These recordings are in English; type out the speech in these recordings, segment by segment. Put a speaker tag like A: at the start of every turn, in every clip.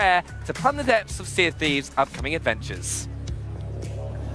A: prepare to plumb the depths of Sea of Thieves' upcoming adventures.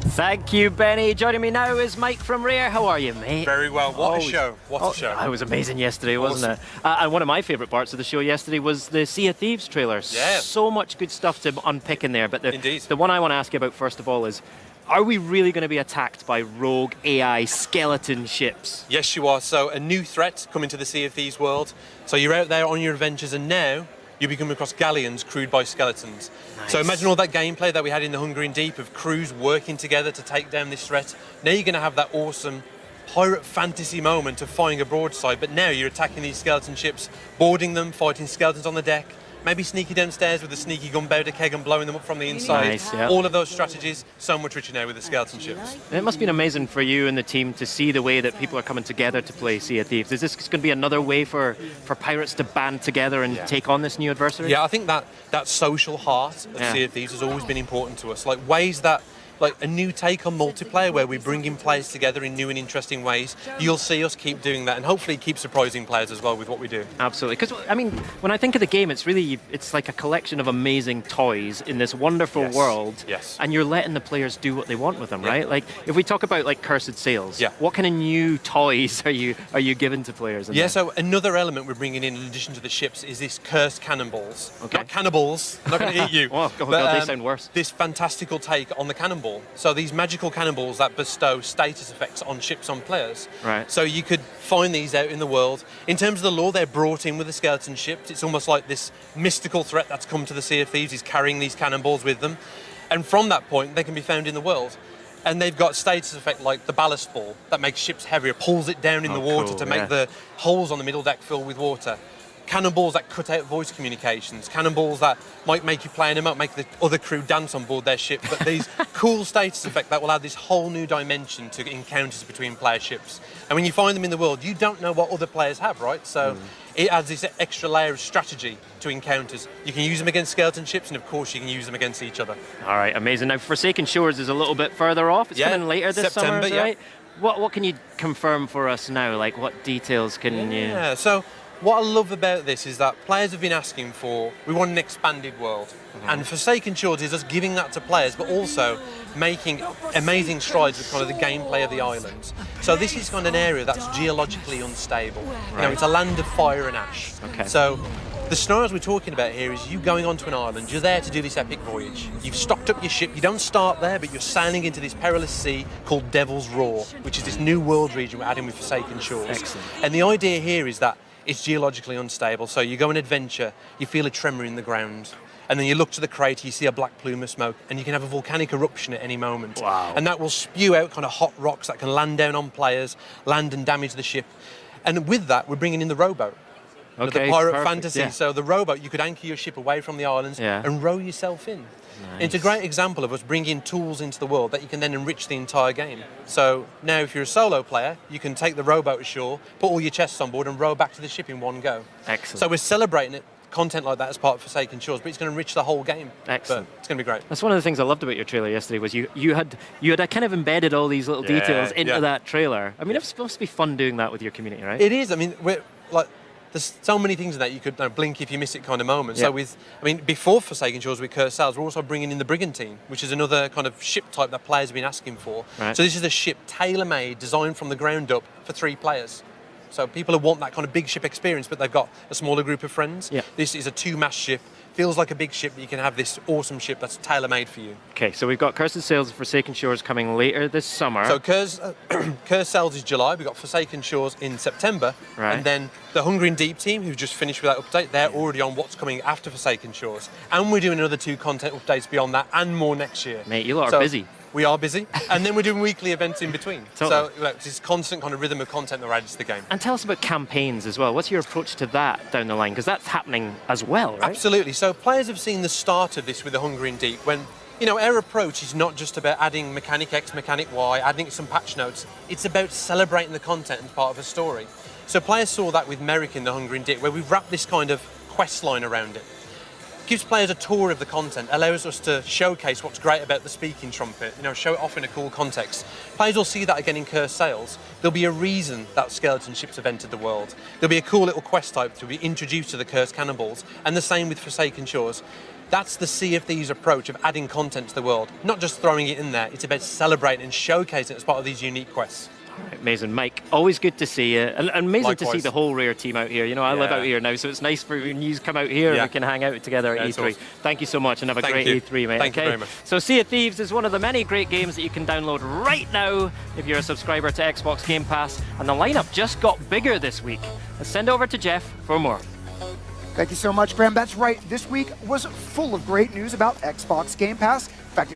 B: Thank you, Benny. Joining me now is Mike from Rare. How are you, mate?
C: Very well. What a show. What a show.
B: It was amazing yesterday, wasn't it? And one of my favourite parts of the show yesterday was the Sea of Thieves trailer.
C: Yeah.
B: So much good stuff to unpick in there. But
C: Indeed.
B: The one I want to ask you about first of all is, are we really going to be attacked by rogue AI skeleton ships?
C: Yes, you are. So a new threat coming to the Sea of Thieves world. So you're out there on your adventures and now you'll be coming across galleons crewed by skeletons.
B: Nice.
C: So imagine all that gameplay that we had in the Hungering Deep of crews working together to take down this threat. Now you're going to have that awesome pirate fantasy moment of firing a broadside, but now you're attacking these skeleton ships, boarding them, fighting skeletons on the deck, maybe sneaky downstairs with a sneaky gunpowder keg and blowing them up from the inside.
B: Nice, yeah.
C: All of those strategies, so much richer now with the skeleton ships.
B: And it must have been amazing for you and the team to see the way that people are coming together to play Sea of Thieves. Is this going to be another way for pirates to band together and take on this new adversary?
C: Yeah, I think that social heart of Sea of Thieves has always been important to us. Like ways that, like a new take on multiplayer where we bring in players together in new and interesting ways. You'll see us keep doing that and hopefully keep surprising players as well with what we do.
B: Absolutely, because I mean, when I think of the game, it's like a collection of amazing toys in this wonderful world.
C: Yes.
B: And you're letting the players do what they want with them, right? Like if we talk about like Cursed Sails, what kind of new toys are you giving to players?
C: Yeah, so another element we're bringing in addition to the ships is this cursed cannonballs.
B: Okay.
C: Not cannibals, I'm not going to eat you.
B: Oh God, they sound worse.
C: This fantastical take on the cannonball. So these magical cannonballs that bestow status effects on ships on players.
B: Right.
C: So you could find these out in the world. In terms of the lore, they're brought in with the skeleton ships. It's almost like this mystical threat that's come to the Sea of Thieves is carrying these cannonballs with them. And from that point, they can be found in the world. And they've got status effect like the ballast ball that makes ships heavier, pulls it down in the water to make the holes on the middle deck fill with water. Cannonballs that cut out voice communications, cannonballs that might make you play in them up, make the other crew dance on board their ship, but these cool status effect that will add this whole new dimension to encounters between player ships. And when you find them in the world, you don't know what other players have, right? So it adds this extra layer of strategy to encounters. You can use them against skeleton ships, and of course you can use them against each other.
B: All right, amazing. Now, Forsaken Shores is a little bit further off. It's coming later this
C: September,
B: summer, right? What can you confirm for us now? Like, what details can you...
C: Yeah, so what I love about this is that players have been asking for, we want an expanded world. And Forsaken Shores is us giving that to players, but also making amazing strides with kind of the gameplay of the islands. So this is kind of an area that's geologically unstable. You know, it's a land of fire and ash.
B: Okay.
C: So the scenarios we're talking about here is you going onto an island, you're there to do this epic voyage. You've stocked up your ship, you don't start there, but you're sailing into this perilous sea called Devil's Roar, which is this new world region we're adding with Forsaken Shores.
B: Excellent.
C: And the idea here is that it's geologically unstable, so you go on adventure, you feel a tremor in the ground, and then you look to the crater, you see a black plume of smoke, and you can have a volcanic eruption at any moment.
B: Wow.
C: And that will spew out kind of hot rocks that can land down on players, land and damage the ship. And with that, we're bringing in the rowboat.
B: Okay,
C: the pirate
B: perfect,
C: fantasy.
B: yeah.
C: So the rowboat, you could anchor your ship away from the islands and row yourself in.
B: Nice.
C: It's a great example of us bringing tools into the world that you can then enrich the entire game. So now if you're a solo player, you can take the rowboat ashore, put all your chests on board and row back to the ship in one go.
B: Excellent.
C: So we're celebrating it, content like that as part of Forsaken Shores, but it's going to enrich the whole game.
B: Excellent.
C: But it's going to be great.
B: That's one of the things I loved about your trailer yesterday was you had kind of embedded all these little details into that trailer. I mean, it's supposed to be fun doing that with your community, right?
C: It is. I mean, we're like, there's so many things in that you could blink if you miss it kind of moment. So before Forsaken Shores with Cursed Sails, we're also bringing in the Brigantine, which is another kind of ship type that players have been asking for.
B: Right.
C: So this is a ship tailor-made, designed from the ground up for 3 players. So people who want that kind of big ship experience, but they've got a smaller group of friends. Yeah. This is a 2-mast ship. Feels like a big ship, but you can have this awesome ship that's tailor-made for you.
B: Okay, so we've got Cursed Sails and Forsaken Shores coming later this summer.
C: So Cursed Sails is July, we've got Forsaken Shores in September, and then the Hungering Deep team, who've just finished with that update, they're already on what's coming after Forsaken Shores. And we're doing another 2 content updates beyond that, and more next year.
B: Mate, you lot are busy.
C: We are busy, and then we're doing weekly events in between.
B: Totally.
C: So it's this constant kind of rhythm of content that we're adding to the game.
B: And tell us about campaigns as well. What's your approach to that down the line? Because that's happening as well, right?
C: Absolutely. So players have seen the start of this with the Hungering Deep when, you know, our approach is not just about adding mechanic X, mechanic Y, adding some patch notes. It's about celebrating the content as part of a story. So players saw that with Merrick in the Hungering Deep, where we've wrapped this kind of quest line around it. Gives players a tour of the content, allows us to showcase what's great about the speaking trumpet, you know, show it off in a cool context. Players will see that again in Cursed Sails. There'll be a reason that skeleton ships have entered the world. There'll be a cool little quest type to be introduced to the Cursed Cannonballs, and the same with Forsaken Shores. That's the Sea of Thieves approach of adding content to the world, not just throwing it in there. It's about celebrating and showcasing it as part of these unique quests.
B: Amazing, Mike. Always good to see you, and amazing
C: Likewise.
B: to see the whole Rare team out here. You know, I live
C: Yeah.
B: out here now, so it's nice for when you come out here and we can hang out together at
C: it's
B: E3.
C: awesome.
B: Thank you so much, and have a
C: Thank
B: great
C: you.
B: E3, mate.
C: Thank you very much.
B: So, Sea of Thieves is one of the many great games that you can download right now if you're a subscriber to Xbox Game Pass, and the lineup just got bigger this week. Let's send over to Jeff for more.
D: Thank you so much, Graham. That's right. This week was full of great news about Xbox Game Pass. In fact,